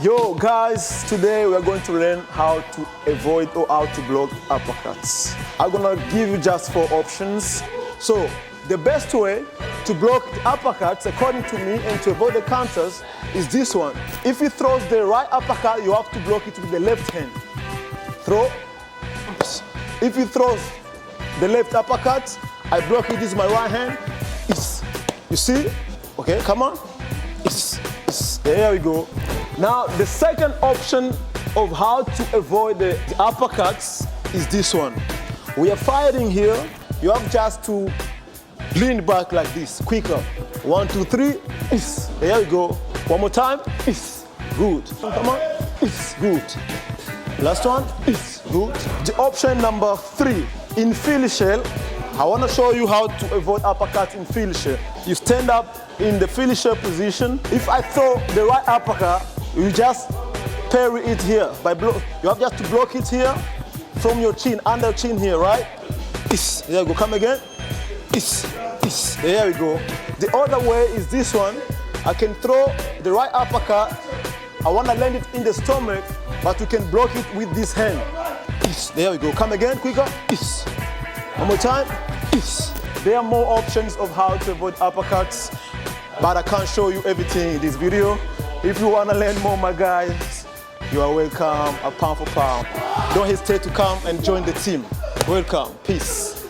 Yo guys, today we are going to learn how to avoid or how to block uppercuts. I'm gonna give you just 4 options. So the best way to block the uppercuts, according to me, and to avoid the counters is this one. If he throws the right uppercut, you have to block it with the left hand. Throw. If he throws the left uppercut, I block it with my right hand. You see? Okay, come on. There we go. Now, the second option of how to avoid the uppercuts is this one. We are fighting here. You have just to lean back like this, quicker. 1, 2, 3. There we go. One more time. Good. Come on. Good. Last one. Good. The option number 3, in field shell. I want to show you how to avoid uppercuts in field shell. You stand up in the field shell position. If I throw the right uppercut, you just parry it here. You have just to block it here from your chin, under chin here, right? There you go. Come again. There we go. The other way is this one. I can throw the right uppercut. I want to land it in the stomach, but you can block it with this hand. There we go. Come again, quicker. One more time. There are more options of how to avoid uppercuts, but I can't show you everything in this video. If you want to learn more, my guys, you are welcome, a pound for pound. Don't hesitate to come and join the team. Welcome. Peace.